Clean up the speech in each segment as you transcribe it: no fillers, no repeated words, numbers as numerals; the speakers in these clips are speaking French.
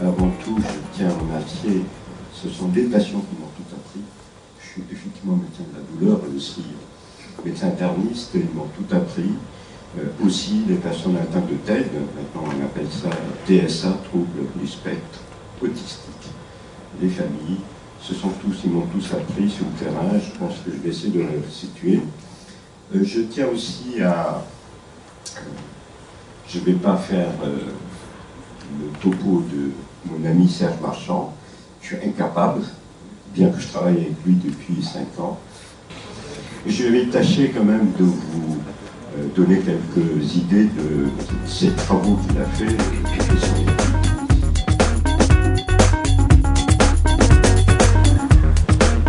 avant tout, je tiens à remercier, ce sont des patients qui m'ont tout appris. Je suis effectivement médecin de la douleur et aussi médecin interniste, ils m'ont tout appris. Aussi les personnes atteintes de TED, maintenant on appelle ça TSA, trouble du spectre autistique. Les familles, ils m'ont tous appris sur le terrain, je pense que je vais essayer de le situer. Je tiens aussi à... Je ne vais pas faire le topo de mon ami Serge Marchand, je suis incapable, bien que je travaille avec lui depuis 5 ans. Je vais tâcher quand même de vous donner quelques idées de ces travaux qu'il a fait.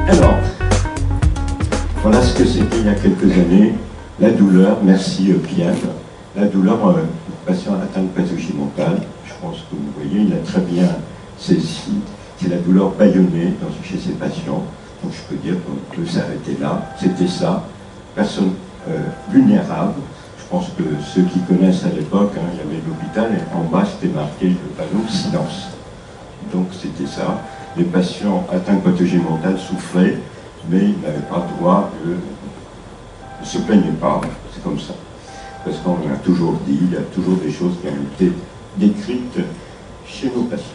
Alors, voilà ce que c'était il y a quelques années, la douleur, merci Pierre, la douleur, patient atteint de pathologie mentale, je pense que vous voyez, il a très bien saisi, c'est la douleur bâillonnée chez ces patients, donc je peux dire qu'on peut s'arrêter là, c'était ça, personne vulnérable. Je pense que ceux qui connaissent à l'époque, il y avait l'hôpital et en bas c'était marqué le panneau silence. Donc c'était ça. Les patients atteints de pathologie mentale souffraient, mais ils n'avaient pas le droit de ne se plaigner pas. C'est comme ça. Parce qu'on a toujours dit, il y a toujours des choses qui ont été décrites chez nos patients.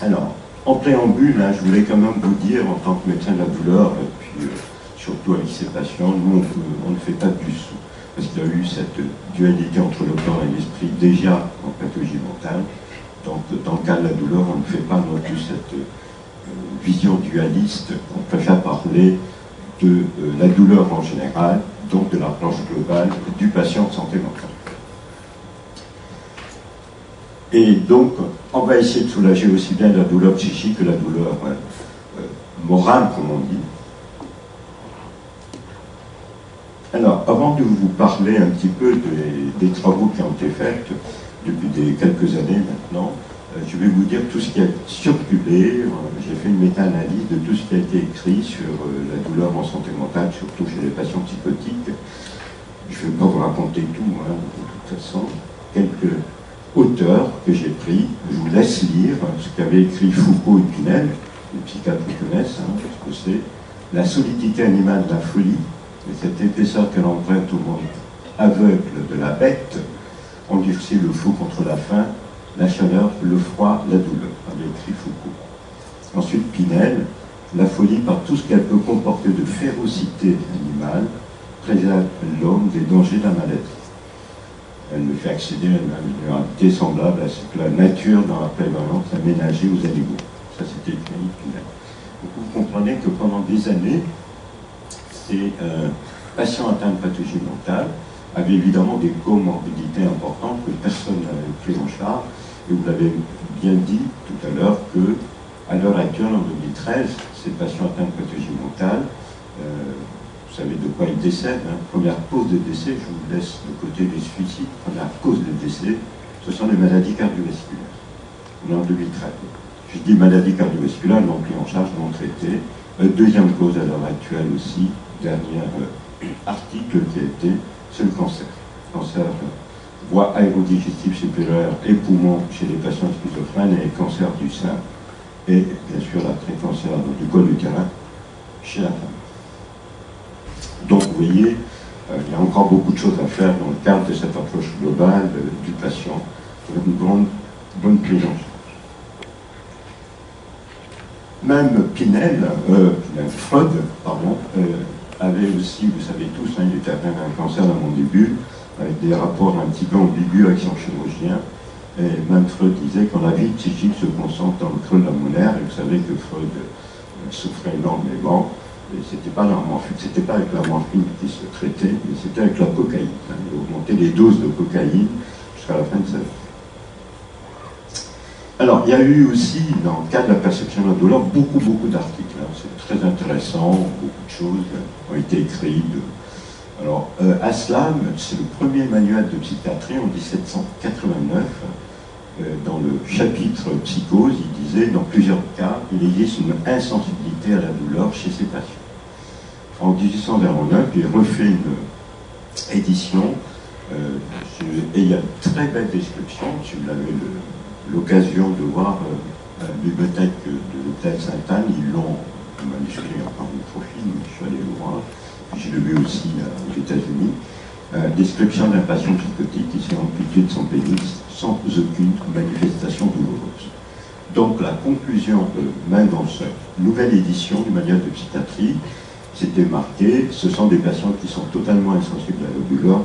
Alors, en préambule, je voulais quand même vous dire, en tant que médecin de la douleur, et puis surtout avec ces patients, nous on ne fait pas du sou. Parce qu'il y a eu cette dualité entre le corps et l'esprit déjà en pathologie mentale. Donc dans le cas de la douleur, on ne fait pas non plus cette vision dualiste. On préfère parler de la douleur en général, donc de l'approche globale du patient de santé mentale. Et donc, on va essayer de soulager aussi bien la douleur psychique que la douleur morale, comme on dit. Alors, avant de vous parler un petit peu des travaux qui ont été faits depuis quelques années maintenant, je vais vous dire tout ce qui a circulé. J'ai fait une méta-analyse de tout ce qui a été écrit sur la douleur en santé mentale, surtout chez les patients psychotiques. Je ne vais pas vous raconter tout, de toute façon. Quelques auteurs que j'ai pris, je vous laisse lire ce qu'avaient écrit Foucault et Pinel, les psychiatres vous connaissent, ce que c'est. La solidité animale de la folie, et cette épaisseur qu'elle emprunte au monde aveugle de la bête, endurcit le fou contre la faim, la chaleur, le froid, la douleur, avait écrit Foucault. Ensuite, Pinel, la folie par tout ce qu'elle peut comporter de férocité animale, préserve l'homme des dangers de la maladie. Elle le fait accéder à une réalité semblable à ce que la nature, dans la prévalence, a ménagé aux animaux. Ça, c'était écrit Pinel. Donc, vous comprenez que pendant des années, ces patients atteints de pathologie mentale avaient évidemment des comorbidités importantes que personne n'avait pris en charge. Et vous l'avez bien dit tout à l'heure que, à l'heure actuelle, en 2013, ces patients atteints de pathologie mentale, vous savez de quoi ils décèdent. Première cause de décès, je vous laisse de côté les suicides. Première cause de décès, ce sont les maladies cardiovasculaires. On est en 2013. Je dis maladies cardiovasculaires non pris en charge, non traitées. Deuxième cause à l'heure actuelle aussi, dernier article qui a été, c'est le cancer. Cancer, voie aérodigestive supérieure et poumon chez les patients schizophrènes et cancer du sein. Et bien sûr, l'après-cancer du col utérin chez la femme. Donc, vous voyez, il y a encore beaucoup de choses à faire dans le cadre de cette approche globale du patient pour une bonne prise en charge. Même Freud, avait aussi, vous savez tous, il était atteint d'un cancer d'un mandibule, avec des rapports un petit peu ambigus avec son chirurgien. Et même Freud disait que la vie psychique se concentre dans le creux de la molaire, et vous savez que Freud souffrait énormément, et c'était pas avec la morphine qui se traitait, mais c'était avec la cocaïne. Il augmentait les doses de cocaïne jusqu'à la fin de sa vie. Alors, il y a eu aussi, dans le cadre de la perception de la douleur, beaucoup d'articles. C'est très intéressant, beaucoup de choses ont été écrites. Alors, Aslam, c'est le premier manuel de psychiatrie en 1789. Dans le chapitre psychose, il disait, dans plusieurs cas, il existe une insensibilité à la douleur chez ces patients. En 1809, il refait une édition, et il y a une très belle description, si vous l'avez l'occasion de voir la bibliothèque de Blaise Sainte-Anne. Ils l'ont manuscrit en microfilm, je suis allé le voir. Je l'ai vu aussi aux États-Unis. Description d'un patient psychotique qui s'est amputé de son pénis sans aucune manifestation douloureuse. Donc la conclusion, même dans cette nouvelle édition du manuel de psychiatrie, c'était marqué, ce sont des patients qui sont totalement insensibles à la douleur,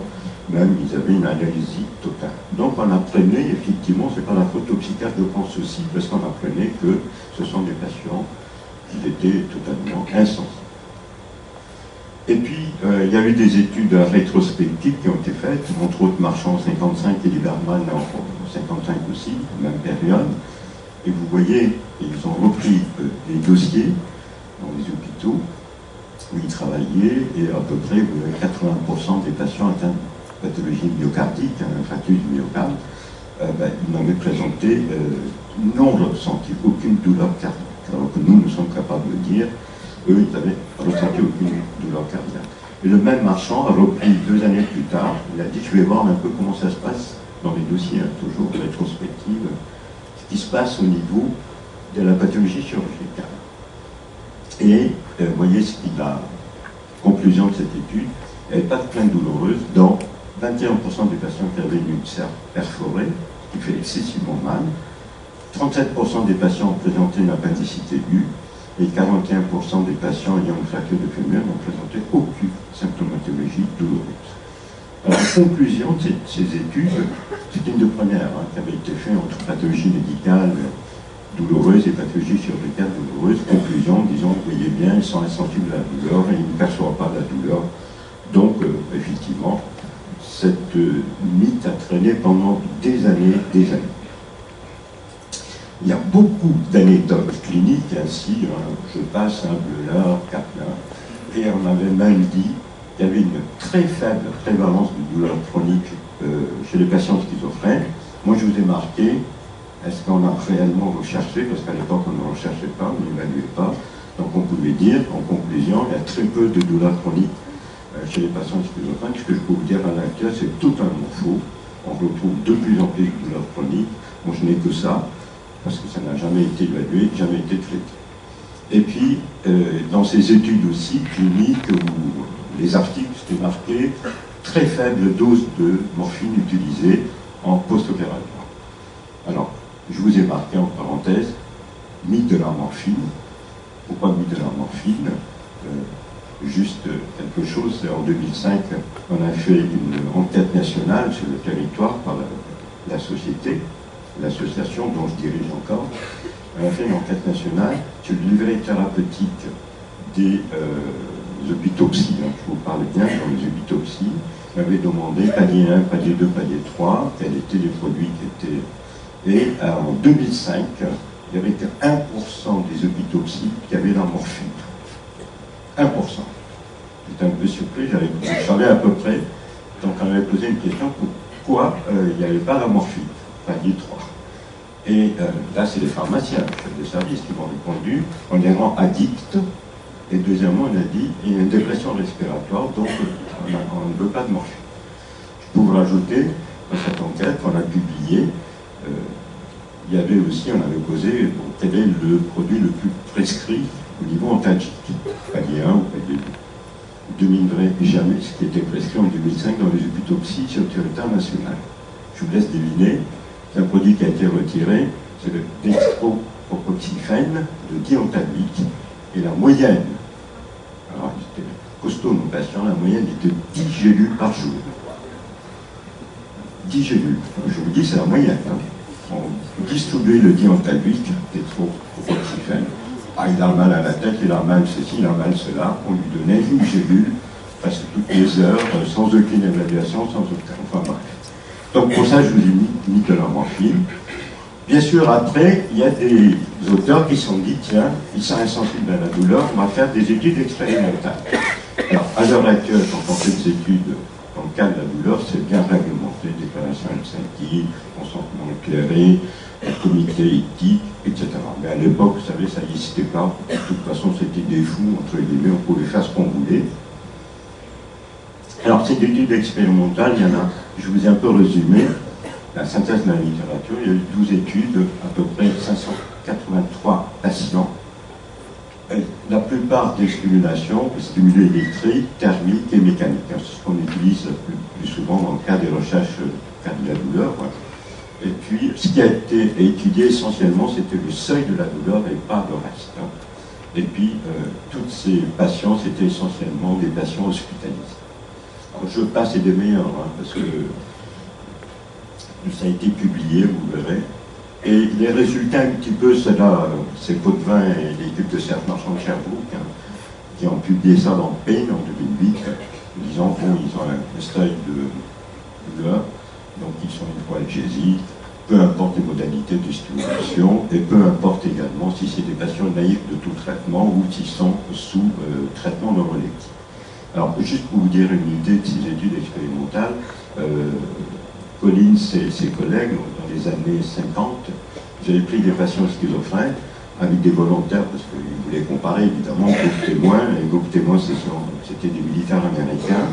même ils avaient une analysie totale. Donc on apprenait, effectivement, c'est pas la faute au psychiatre, je pense aussi, parce qu'on apprenait que ce sont des patients qui étaient totalement insensibles. Et puis, il y a eu des études rétrospectives qui ont été faites, entre autres Marchand en 55 et Lieberman en 55 aussi, même période. Et vous voyez, ils ont repris les dossiers dans les hôpitaux où ils travaillaient, et à peu près, vous avez 80% des patients atteints de pathologie myocardique, un infarctus du myocarde, ils n'avaient présenté, non ressenti aucune douleur cardiaque. Alors que nous sommes capables de dire, eux, ils n'avaient ressenti aucune douleur cardiaque. Et le même Marchand a repris 2 années plus tard, il a dit, je vais voir un peu comment ça se passe dans les dossiers, toujours rétrospectives, ce qui se passe au niveau de la pathologie chirurgicale. Et vous voyez ce qu'il a, conclusion de cette étude, il n'y avait pas de plainte douloureuse dans 21% des patients qui avaient une ulcère perforée, ce qui fait excessivement mal, 37% des patients ont présenté une appendicite aiguë, et 41% des patients ayant une fracture de fémur n'ont présenté aucune symptomatologie douloureuse. Alors, la conclusion de ces études, c'est une de première qui avait été faite entre pathologie médicale douloureuse et pathologie chirurgicale douloureuse. Conclusion, disons, vous voyez bien, ils sont insensibles à la douleur et ils ne perçoivent pas la douleur. Donc, effectivement, cette mythe a traîné pendant des années, des années. Il y a beaucoup d'anecdotes cliniques ainsi, je passe un Bleuler, Kaplan, et on avait même dit qu'il y avait une très faible prévalence de douleurs chroniques chez les patients schizophrènes. Moi je vous ai marqué, est-ce qu'on a réellement recherché, parce qu'à l'époque on ne recherchait pas, on n'évaluait pas, donc on pouvait dire, en conclusion, il y a très peu de douleurs chroniques chez les patients schizophrènes. Ce que je peux vous dire à l'actuel, c'est totalement faux. On retrouve de plus en plus de douleurs chroniques. Moi je n'ai que ça, parce que ça n'a jamais été évalué, jamais été traité. Et puis, dans ces études aussi cliniques, où les articles, c'était marqué très faible dose de morphine utilisée en post-opératoire. Alors, je vous ai marqué en parenthèse, mythe de la morphine. Pourquoi mythe de la morphine? Juste quelque chose, en 2005, on a fait une enquête nationale sur le territoire par la société, l'association dont je dirige encore. On a fait une enquête nationale sur le livret thérapeutique des hôpitaux psy. Je vous parle bien dans les hôpitaux psy. On avait demandé palier 1, palier 2, palier 3, quels étaient les produits qui étaient. Et en 2005, il n'y avait que 1% des hôpitaux psy qui avaient la morphine. 1%. J'étais un peu surpris, je savais à peu près. Donc on avait posé une question, pourquoi il n'y avait pas la morphine? Palier 3. Et là, c'est les pharmaciens, les chefs de service qui m'ont répondu, on les rend addicts, et deuxièmement, on a dit, il y a une dépression respiratoire, donc on ne veut pas de morphine. Je peux vous rajouter, dans cette enquête qu'on a publiée, il y avait aussi, on avait posé, quel est le produit le plus prescrit au niveau antalgique, palier 1 ou palier 2. Il ne devrait jamais ce qui était prescrit en 2005 dans les hôpitaux psy sur le territoire national. Je vous laisse deviner. C'est un produit qui a été retiré, c'est le dextropropoxyphène de diantalmique. Et la moyenne, alors c'était costaud nos patients, la moyenne était de 10 gélules par jour. 10 gélules. Je vous dis, c'est la moyenne. On distribuait le diantalmique, dextropropoxyphène. Ah, il a mal à la tête, il a mal ceci, il a mal cela. On lui donnait une gélule, presque toutes les heures, sans aucune évaluation, sans aucun. Enfin bref. Donc pour ça, je vous ai mis de la morphine. Bien sûr, après, il y a des auteurs qui se sont dit, tiens, ils sont insensibles à la douleur, on va faire des études expérimentales. Alors, à l'heure actuelle, quand on fait des études dans le cadre de la douleur, c'est bien réglementé, déclaration Helsinki, consentement éclairé, comité éthique, etc. Mais à l'époque, vous savez, ça n'existait pas. De toute façon, c'était des fous, entre guillemets, on pouvait faire ce qu'on voulait. Alors, ces études expérimentales, il y en a, je vous ai un peu résumé. la synthèse de la littérature, il y a eu 12 études, à peu près 583 patients. Et la plupart des stimulations, stimulés électriques, thermiques et mécaniques. C'est ce qu'on utilise plus souvent dans le cas des recherches cas de la douleur. Et puis, ce qui a été étudié essentiellement, c'était le seuil de la douleur et pas le reste. Et puis, tous ces patients, c'était essentiellement des patients hospitalisés. Alors, je passe des meilleurs, parce que ça a été publié, vous verrez. Et les résultats, un petit peu, c'est là, c'est Potvin et l'équipe de Serge Marchand de Sherbrooke, qui ont publié ça dans Pain en 2008, en disant, bon, ils ont un seuil de douleur, donc ils sont une fois analgésiques, peu importe les modalités de stimulation, et peu importe également si c'est des patients naïfs de tout traitement ou s'ils sont sous traitement neuroleptique. Alors, juste pour vous dire une idée de ces études expérimentales, Collins et ses collègues, dans les années 50, j'avais pris des patients schizophrènes avec des volontaires, parce qu'ils voulaient comparer évidemment groupe témoin, et groupe témoin c'était des militaires américains,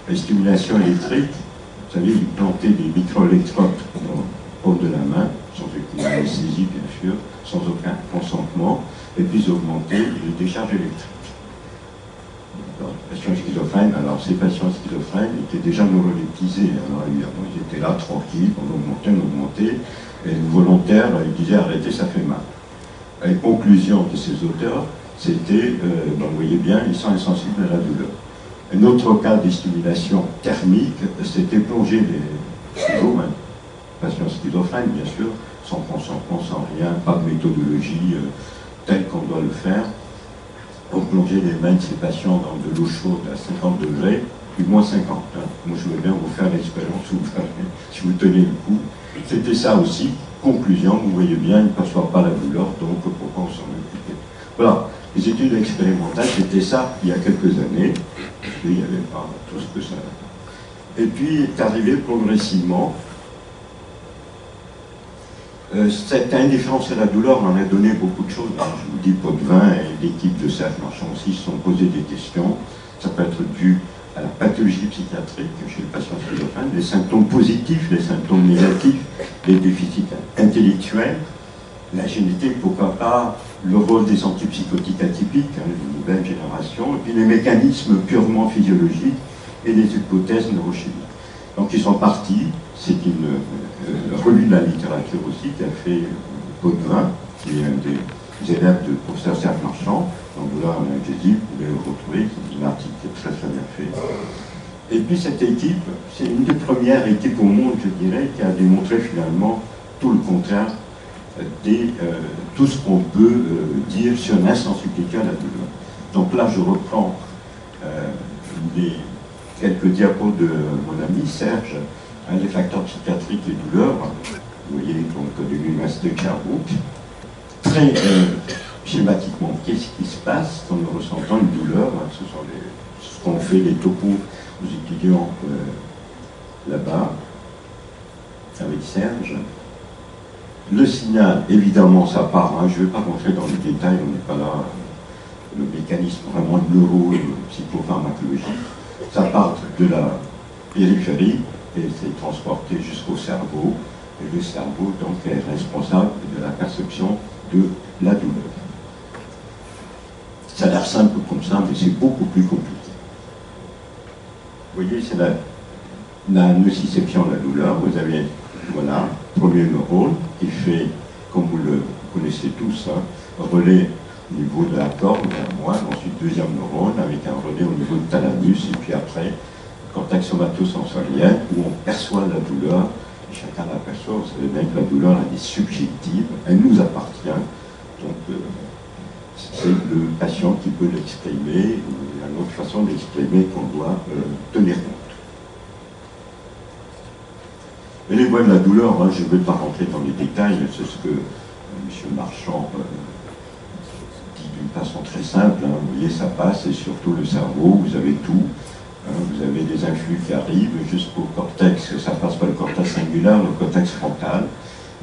la stimulation électrique, vous savez, ils plantaient des microélectrodes dans le paume de la main, sans aucune anesthésie bien sûr, sans aucun consentement, et puis ils augmentaient les décharges électriques. Les patients schizophrènes, alors ces patients schizophrènes étaient déjà neuroleptisés, alors évidemment ils étaient là tranquilles, on augmentait, et les volontaires ils disaient arrêtez, ça fait mal. La conclusion de ces auteurs, c'était, vous voyez bien, ils sont insensibles à la douleur. Un autre cas de stimulation thermique, c'était plonger les patients schizophrènes, bien sûr, sans consentement, sans rien, pas de méthodologie telle qu'on doit le faire. On plongeait les mains de ces patients dans de l'eau chaude à 50 degrés, puis moins 50. Moi, je veux bien vous faire l'expérience, si vous tenez le coup. C'était ça aussi. Conclusion, vous voyez bien, ils ne perçoivent pas la douleur, donc pourquoi on s'en occupait. Voilà, les études expérimentales, c'était ça il y a quelques années. Il n'y avait pas tout ce que ça. Et puis est arrivé progressivement cette indifférence à la douleur en a donné beaucoup de choses. Alors, je vous dis, Potvin et l'équipe de Serge Marchand aussi se sont posés des questions. Ça peut être dû à la pathologie psychiatrique chez le patient schizophrène, les symptômes positifs, les symptômes négatifs, les déficits intellectuels, la génétique, pourquoi pas, le rôle des antipsychotiques atypiques, une nouvelle génération, et puis les mécanismes purement physiologiques et les hypothèses neurochimiques. Donc ils sont partis, c'est une revue de la littérature aussi qui a fait Potvin, qui est un des élèves de professeur Serge Marchand. Donc là, j'ai dit, vous pouvez le retrouver, c'est un article très très bien fait. Et puis cette équipe, c'est une des premières équipes au monde, je dirais, qui a démontré finalement tout le contraire de tout ce qu'on peut dire sur l'insensibilité à la douleur. Donc là, je reprends quelques diapos de mon ami Serge, les facteurs psychiatriques et douleurs. Vous voyez donc de l'université de Sherbrooke. Très schématiquement, qu'est-ce qui se passe quand nous ressentons une douleur? Ce sont ce qu'ont fait les topos aux étudiants là-bas, avec Serge. Le signal, évidemment, ça part. Je ne vais pas rentrer dans les détails, on n'est pas là. Le mécanisme vraiment neuro-psychopharmacologique, ça part de la périphérie et c'est transporté jusqu'au cerveau. Et le cerveau, donc, est responsable de la perception de la douleur. Ça a l'air simple comme ça, mais c'est beaucoup plus compliqué. Vous voyez, c'est la nociception de la douleur. Vous avez, voilà, premier neurone qui fait, comme vous le connaissez tous, relais au niveau de la corne, moelle, ensuite deuxième neurone avec un relais au niveau du thalamus, et puis après, cortex somatosensoriel, où on perçoit la douleur. Chacun l'aperçoit, vous savez bien que la douleur, elle est subjective, elle nous appartient. Donc, c'est le patient qui peut l'exprimer, ou il y a une autre façon d'exprimer qu'on doit tenir compte. Et les voies de la douleur, je ne vais pas rentrer dans les détails, c'est ce que M. Marchand dit d'une façon très simple. Vous voyez, ça passe, et surtout le cerveau, vous avez tout. Vous avez des influx qui arrivent jusqu'au cortex, ça passe par le cortex singulaire, le cortex frontal,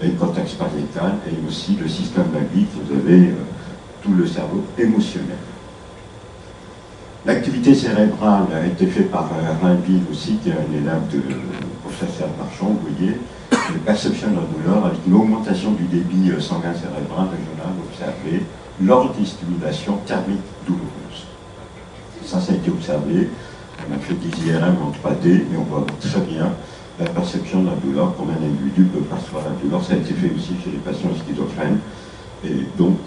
et le cortex pariétal, et aussi le système limbique, vous avez tout le cerveau émotionnel. L'activité cérébrale a été faite par Rainville aussi, qui est un élève de professeur Serge Marchand, vous voyez, les perception de la douleur avec une augmentation du débit sanguin cérébral régional observé lors des stimulations thermiques douloureuses. Ça a été observé. On a fait des IRM en 3D et on voit très bien la perception de la douleur, combien d'individus peuvent percevoir la douleur. Ça a été fait aussi chez les patients schizophrènes. Et donc,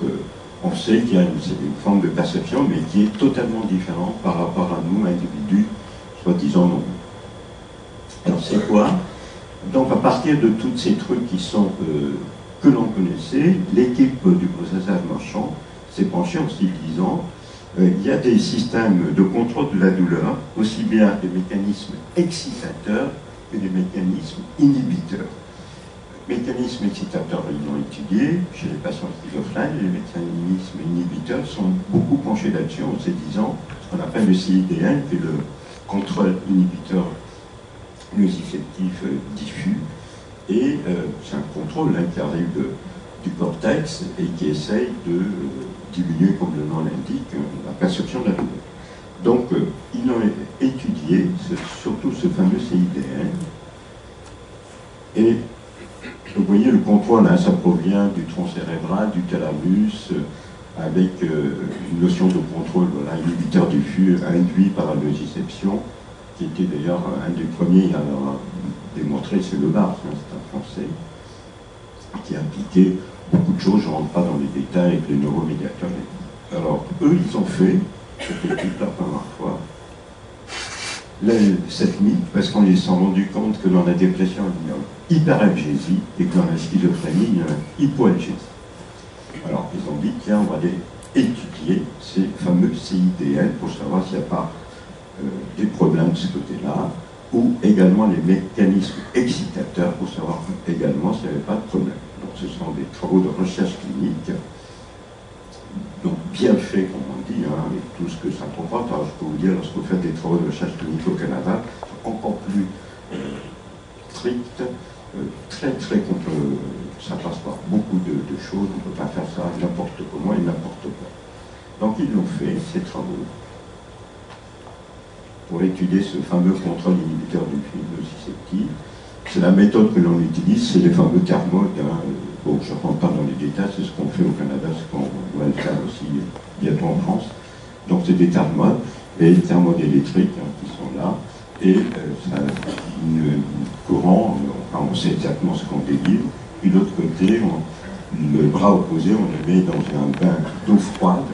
on sait qu'il y a une forme de perception, mais qui est totalement différente par rapport à nous, individus, soi-disant non. Alors, c'est quoi? Donc, à partir de tous ces trucs qui sont que l'on connaissait, l'équipe du processage marchand s'est penchée en se disant il y a des systèmes de contrôle de la douleur, aussi bien des mécanismes excitateurs que des mécanismes inhibiteurs. Les mécanismes excitateurs, ils l'ont étudié chez les patients schizophrènes, et les mécanismes inhibiteurs sont beaucoup penchés là-dessus en se disant ce qu'on appelle le CIDN, qui est le contrôle inhibiteur nociceptif diffus, et c'est un contrôle qui arrive du cortex et qui essaye de diminuer, comme le nom l'indique, la perception de la douleur. Donc, ils ont étudié surtout ce fameux CIDN. Et vous voyez, le contrôle, hein, ça provient du tronc cérébral, du thalamus, avec une notion de contrôle, voilà, inhibiteur diffus induit par la nociception, qui était d'ailleurs un des premiers à démontrer, c'est Le Bar, c'est un Français, qui impliquait beaucoup de choses, je ne rentre pas dans les détails avec les neuromédiateurs. Alors, eux, ils ont fait, c'était toute la première fois, cette mythe, parce qu'on s'est rendu compte que dans la dépression, il y a une hyperalgésie, et que dans la schizophrénie, il y a une hypoalgésie. Alors, ils ont dit, tiens, on va aller étudier ces fameux CIDL pour savoir s'il n'y a pas des problèmes de ce côté-là, ou également les mécanismes excitateurs pour savoir également s'il n'y avait pas de problème. Donc ce sont des travaux de recherche clinique, donc bien faits, comme on dit, hein, avec tout ce que ça comporte. Alors je peux vous dire, lorsque vous faites des travaux de recherche clinique au Canada, c'est encore plus strict, très ça passe par beaucoup de choses, on ne peut pas faire ça n'importe comment et n'importe quoi. Donc ils l'ont fait, ces travaux, pour étudier ce fameux contrôle inhibiteur du flux nociceptif. C'est la méthode que l'on utilise, c'est les fameux thermodes. Hein. Bon, je ne rentre pas dans les détails, c'est ce qu'on fait au Canada, ce qu'on va le faire aussi bientôt en France. Donc c'est des thermodes, et les thermodes électriques hein, qui sont là, et ça a une courant, on sait exactement ce qu'on délivre. Puis de l'autre côté, le bras opposé, on le met dans un bain d'eau froide,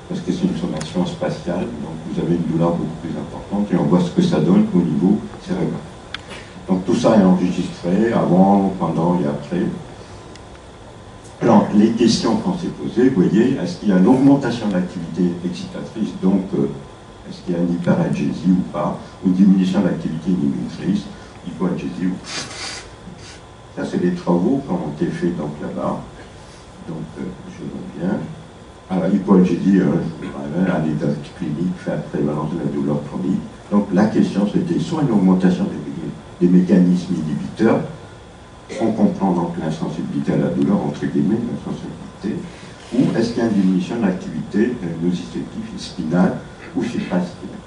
parce que c'est une sommation spatiale, donc vous avez une douleur beaucoup plus importante, et on voit ce que ça donne au niveau cérébral. Donc tout ça est enregistré avant, pendant et après. Alors, les questions qu'on s'est posées, vous voyez, est-ce qu'il y a une augmentation de l'activité excitatrice, donc est-ce qu'il y a une hyperalgésie ou pas, ou diminution de l'activité inhibitrice, hypoalgésie ou pas. Ça, c'est des travaux qui ont été faits donc là-bas. Donc, je reviens. Alors, hypoalgésie, je vous rappelle, un état clinique fait prévalence de la douleur chronique. Donc, la question, c'était soit une augmentation des mécanismes inhibiteurs, on comprend donc l'insensibilité à la douleur, entre guillemets, l'insensibilité, ou est-ce qu'il y a une diminution de l'activité nociceptive spinale ou supraspinale.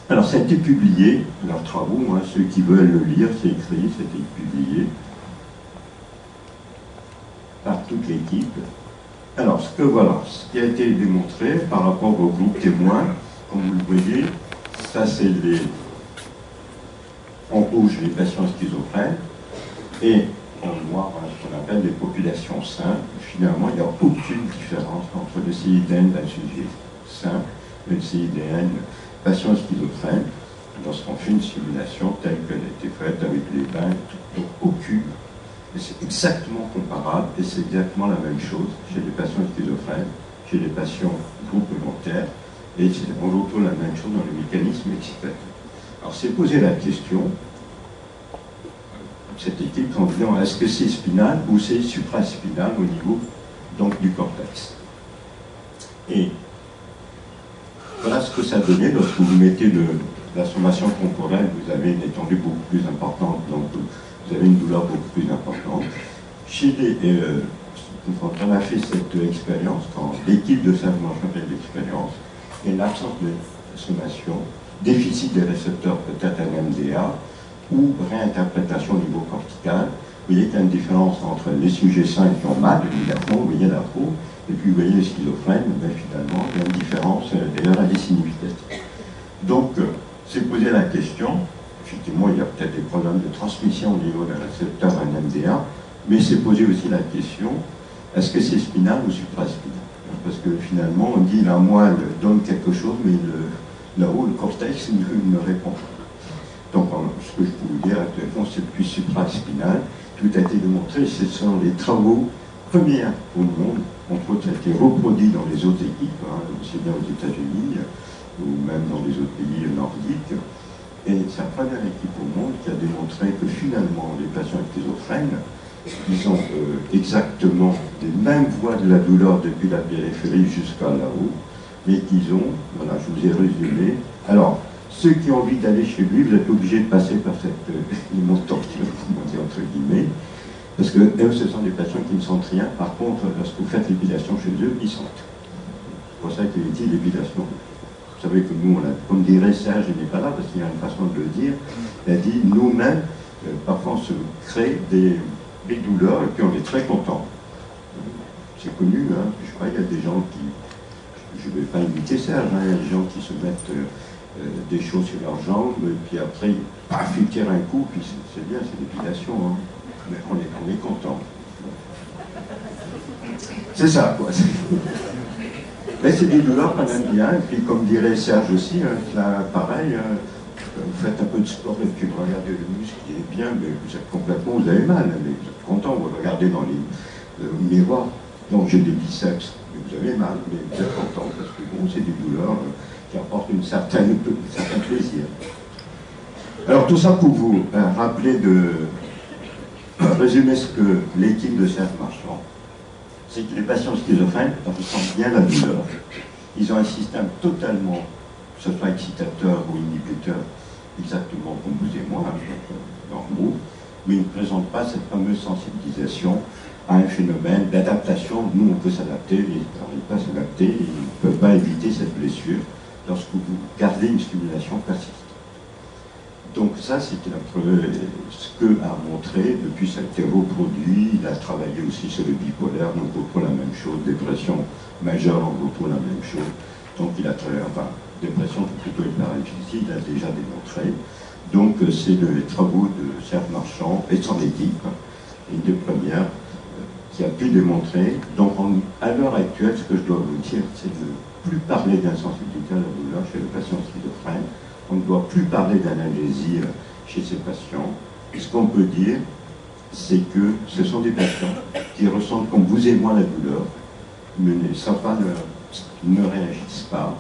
Alors, ça a été publié, leurs travaux, hein, ceux qui veulent le lire, c'est écrit, c'était publié par toute l'équipe. Alors, ce qui a été démontré par rapport au groupe témoin, comme vous le voyez, ça c'est en rouge les patients schizophrènes, et en noir, hein, ce qu'on appelle les populations saines. Finalement, il n'y a aucune différence entre le CIDN d'un sujet sain et le CIDN patient schizophrène lorsqu'on fait une simulation telle qu'elle a été faite avec les bains, donc aucune. Et c'est exactement comparable, et c'est exactement la même chose chez les patients schizophrènes, chez les patients complémentaires, et c'est en retour la même chose dans le mécanisme excitateur. Alors, c'est posé la question, cette équipe, en disant est-ce que c'est spinal ou c'est supraspinal au niveau donc, du cortex. Et voilà ce que ça donnait lorsque vous mettez la sommation temporelle, vous avez une étendue beaucoup plus importante, donc vous avez une douleur beaucoup plus importante. Quand on a fait cette expérience, quand l'équipe de Saint-Manchon fait l'expérience, il y a une absence de sommation, déficit des récepteurs, peut-être un MDA, ou réinterprétation au niveau Vous voyez qu'il y a une différence entre les sujets sains qui ont mal, évidemment, vous voyez la peau, et puis vous voyez les schizophrènes, ben, finalement, il y a une différence, d'ailleurs, elle est significative. Donc, c'est poser la question, effectivement, il y a peut-être des problèmes de transmission au niveau d'un récepteur NMDA, mais c'est poser aussi la question, est-ce que c'est spinal ou supraspinal? Parce que finalement, on dit la moelle donne quelque chose, mais là-haut, le cortex ne répond pas. Donc, ce que je peux vous dire actuellement, c'est plus supraspinal. Tout a été démontré, ce sont les travaux premiers au monde, entre autres, ça a été reproduit dans les autres équipes, aussi bien aux États-Unis ou même dans les autres pays nordiques. Et c'est la première équipe au monde qui a démontré que finalement, les patients schizophrènes, ils ont exactement les mêmes voies de la douleur depuis la périphérie jusqu'à là-haut, mais qu'ils ont, voilà, je vous ai résumé. Alors, ceux qui ont envie d'aller chez lui, vous êtes obligés de passer par cette torture, comment dire, entre guillemets, parce que eux, ce sont des patients qui ne sentent rien. Par contre, lorsque vous faites l'épilation chez eux, ils sentent. C'est pour ça qu'il dit l'épilation. Vous savez que nous, comme dirait Serge, il n'est pas là, parce qu'il y a une façon de le dire, il a dit, nous-mêmes, parfois on se crée des douleurs, et puis on est très content. C'est connu, hein. Je sais pas, il y a des gens qui, je ne vais pas imiter Serge, hein, il y a des gens qui se mettent des choses sur leurs jambes, et puis après, paf, ils tirent un coup, puis c'est bien, c'est l'épilation, hein. Mais on est content. C'est ça, quoi. Mais c'est des douleurs qu'on aime bien, et puis comme dirait Serge aussi, là, pareil, vous faites un peu de sport et puis vous regardez le muscle qui est bien, mais vous êtes complètement, vous avez mal, mais vous êtes content, vous regardez dans les miroirs. Donc j'ai des biceps, mais vous avez mal, mais vous êtes content, parce que bon, c'est des douleurs qui apportent un certain plaisir. Alors tout ça pour vous rappeler résumer ce que l'équipe de Serge Marchand, c'est que les patients schizophrènes ressentent bien la douleur. Ils ont un système totalement, que ce soit excitateur ou inhibiteur, exactement comme vous et moi, normaux, mais ils ne présentent pas cette fameuse sensibilisation à un phénomène d'adaptation. Nous, on peut s'adapter, ils n'arrivent pas à s'adapter, ils ne peuvent pas éviter cette blessure lorsque vous gardez une stimulation persistante. Donc ça, c'était ce que a montré, depuis ça a été reproduit, il a travaillé aussi sur le bipolaire, donc on retrouve la même chose, dépression majeure, on retrouve la même chose. Donc il a travaillé, enfin, dépression, c'est plutôt une paralysie, il a déjà démontré. Donc c'est les travaux de Serge Marchand et de son équipe, une des premières, qui a pu démontrer. Donc à l'heure actuelle, ce que je dois vous dire, c'est de ne plus parler d'insensibilité à la douleur chez le patient schizophrène. On ne doit plus parler d'analgésie chez ces patients. Et ce qu'on peut dire, c'est que ce sont des patients qui ressentent comme vous et moi la douleur, mais ne réagissent pas,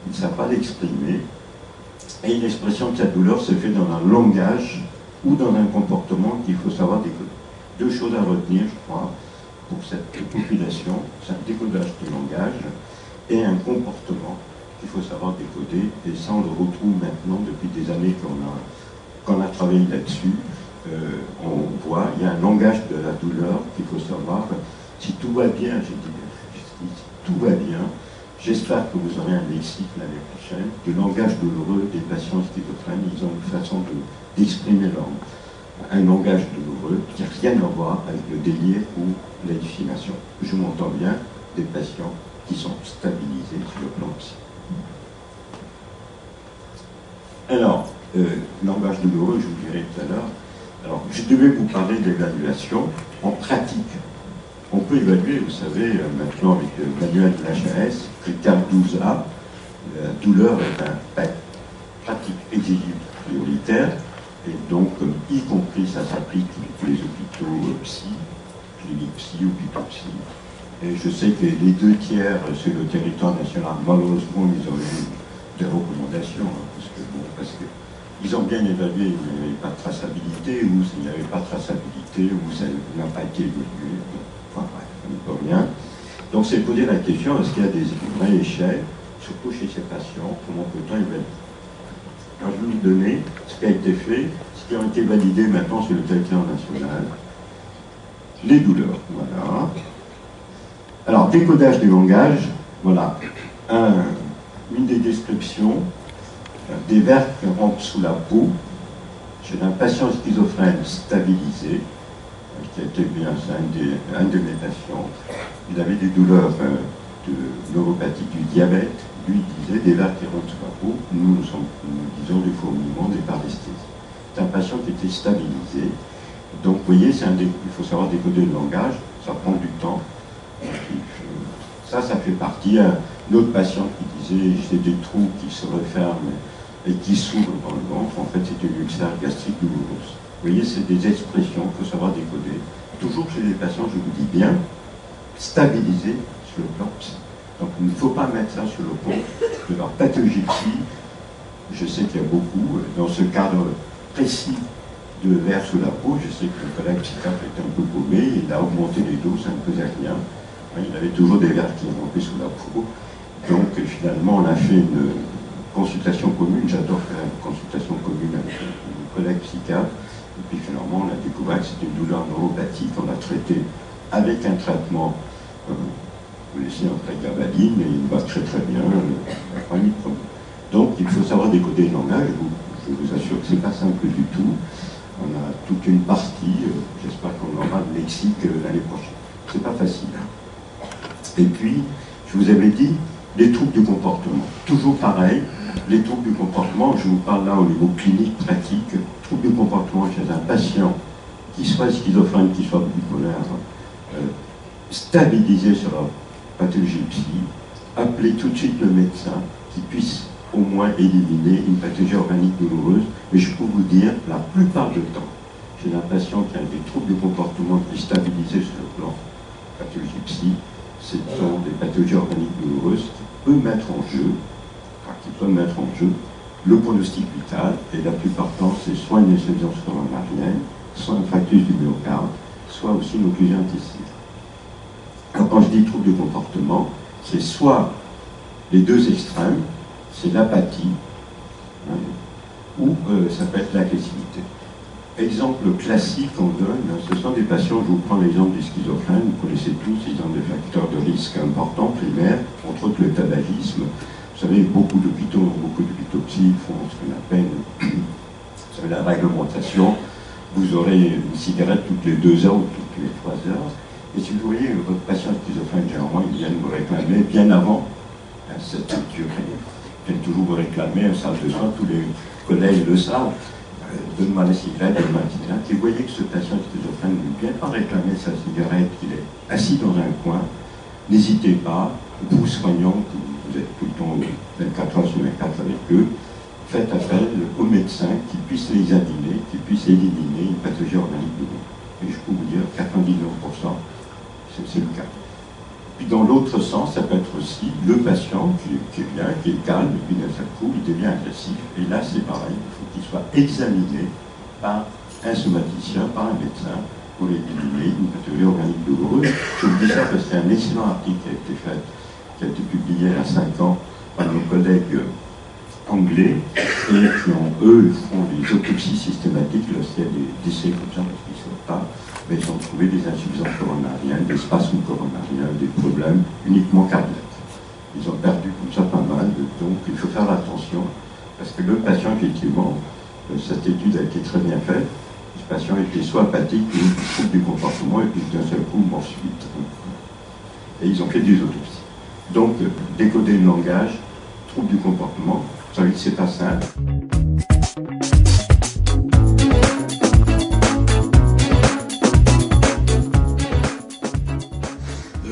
ils ne savent pas l'exprimer. Et l'expression de cette douleur se fait dans un langage ou dans un comportement qu'il faut savoir décoder. Deux choses à retenir, je crois, pour cette population, c'est un décodage du langage et un comportement qu'il faut savoir décoder, et ça on le retrouve maintenant depuis des années qu'on a travaillé là-dessus. On voit, il y a un langage de la douleur qu'il faut savoir. Si tout va bien, j'ai dit, si tout va bien, j'espère que vous aurez un lexique l'année prochaine. Le langage douloureux des patients schizophrènes, ils ont une façon d'exprimer un langage douloureux qui n'a rien à voir avec le délire ou l'hallucination. Je m'entends bien des patients qui sont stabilisés sur le plan psy. Alors, langage douloureux, je vous dirai tout à l'heure. Alors, je devais vous parler d'évaluation en pratique. On peut évaluer, vous savez, maintenant avec le manuel de l'HAS, critère 12A, la douleur est un pratique exigible prioritaire, et donc, y compris, ça s'applique pour les hôpitaux psy, cliniques psy, hôpitaux psy. Et je sais que les 2 tiers sur le territoire national, malheureusement, ils ont eu des recommandations, parce qu'ils ont bien évalué, il n'y avait pas de traçabilité, ou s'il n'y avait pas de traçabilité, ou ça n'a pas été évalué. Enfin bref, on ne peut rien. Donc c'est poser la question, est-ce qu'il y a des vraies échelles, surtout chez ces patients, comment peut-on évaluer? Alors je vais vous donner ce qui a été fait, ce qui a été validé maintenant sur le territoire national. Les douleurs, voilà. Alors, décodage du langage, voilà. Une des descriptions des vers qui rentrent sous la peau chez un patient schizophrène stabilisé, qui a été bien un de mes patients. Il avait des douleurs de neuropathie du diabète. Lui disait des vers qui rentrent sur la peau. Nous disons des fourmillements, des paresthésies. C'est un patient qui était stabilisé. Donc, vous voyez, il faut savoir décoder le langage. Ça prend du temps. Ça fait partie. Un autre patient qui disait j'ai des trous qui se referment et qui s'ouvrent dans le ventre. En fait, c'est une ulcère gastrique douloureuse. Vous voyez, c'est des expressions qu'il faut savoir décoder. Toujours chez les patients, je vous dis bien, stabiliser sur le plan psy. Donc, il ne faut pas mettre ça sur le plan de leur pathologie psy. Je sais qu'il y a beaucoup, dans ce cadre précis de vers sous la peau, je sais que le collègue psychiatre était un peu paumé, il a augmenté les doses, ça ne faisait rien. Il avait toujours des vers qui remontaient sous la peau. Donc finalement, on a fait une consultation commune, j'adore faire une consultation commune avec une collègue psychiatre, et puis finalement, on a découvert que c'était une douleur neuropathique, on l'a traité avec un traitement, vous laissez un prégabaline, et il va très très bien, pas mis de problème. Donc il faut savoir décoder le langage, je vous assure que ce n'est pas simple du tout. On a toute une partie, j'espère qu'on aura le lexique l'année prochaine. C'est pas facile. Et puis, je vous avais dit, les troubles du comportement. Toujours pareil, les troubles du comportement, je vous parle là au niveau clinique, pratique, troubles du comportement chez un patient, qui soit schizophrène, qui soit bipolaire, stabilisé sur la pathologie psy, appelez tout de suite le médecin qui puisse au moins éliminer une pathologie organique douloureuse. Mais je peux vous dire, la plupart du temps, chez un patient qui a des troubles de comportement qui est stabilisé sur le plan pathologie psy, ce sont des pathologies organiques douloureuses qui peuvent mettre en jeu, le pronostic vital, et la plupart du temps, c'est soit une insuffisance coronarienne, soit un infarctus du myocarde, soit aussi une occlusion intestinale. Alors, quand je dis trouble de comportement, c'est soit les deux extrêmes, c'est l'apathie, ou ça peut être l'agressivité. Exemple classique qu'on donne, ce sont des patients, je vous prends l'exemple des schizophrènes, vous connaissez tous, ils ont des facteurs de risque importants, primaires, entre autres le tabagisme. Vous savez, beaucoup d'hôpitaux psy font ce qu'on appelle, vous savez, la réglementation. Vous aurez une cigarette toutes les 2 heures ou toutes les 3 heures. Et si vous voyez votre patient schizophrène, généralement, ils viennent vous réclamer bien avant cette durée. Ils viennent toujours vous réclamer un salle de soins, tous les collègues le savent. Donne-moi la cigarette, donne-moi la cigarette. Et vous voyez que ce patient schizophrène ne vient pas réclamer sa cigarette, qu'il est assis dans un coin. N'hésitez pas, vous soignants, vous êtes tout le temps 24 heures sur 24 avec eux, faites appel aux médecins qui puissent l'examiner, qui puissent éliminer une pathologie organique douloureuse. Et je peux vous dire, 99%, c'est le cas. Puis dans l'autre sens, ça peut être aussi le patient qui est bien, qui est calme, et puis d'un seul coup, il devient agressif. Et là, c'est pareil, il faut qu'il soit examiné par un somaticien, par un médecin, pour éliminer une pathologie organique douloureuse. Je vous dis ça parce qu'il y a un excellent article qui a été fait, qui a été publié il y a 5 ans par nos collègues anglais, et qui, eux, font des autopsies systématiques lorsqu'il y a des décès comme ça, parce qu'ils ne savent pas. Mais ils ont trouvé des insuffisances coronariennes, des spasmes coronariens, des problèmes uniquement cardiaques. Ils ont perdu comme ça pas mal, donc il faut faire attention, parce que le patient, effectivement, cette étude a été très bien faite, ce patient était soit apathique ou trouble du comportement, et puis d'un seul coup, mort subite. Et ils ont fait des autopsies. Donc, décoder le langage, trouble du comportement, vous savez que c'est pas simple.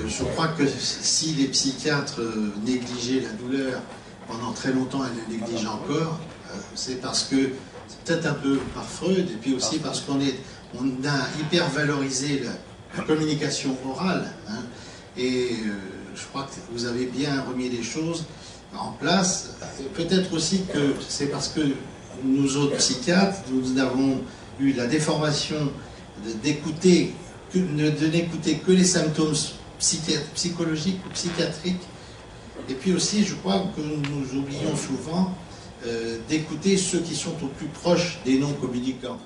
Je crois que si les psychiatres négligeaient la douleur pendant très longtemps et la négligent encore, c'est parce que c'est peut-être un peu par Freud, et puis aussi parce qu'on a hyper valorisé la communication orale, hein, et je crois que vous avez bien remis les choses en place. Peut-être aussi que c'est parce que nous autres psychiatres, nous avons eu la déformation d'écouter, de n'écouter que les symptômes psychologiques ou psychiatriques. Et puis aussi, je crois que nous oublions souvent d'écouter ceux qui sont au plus proches des non-communicants.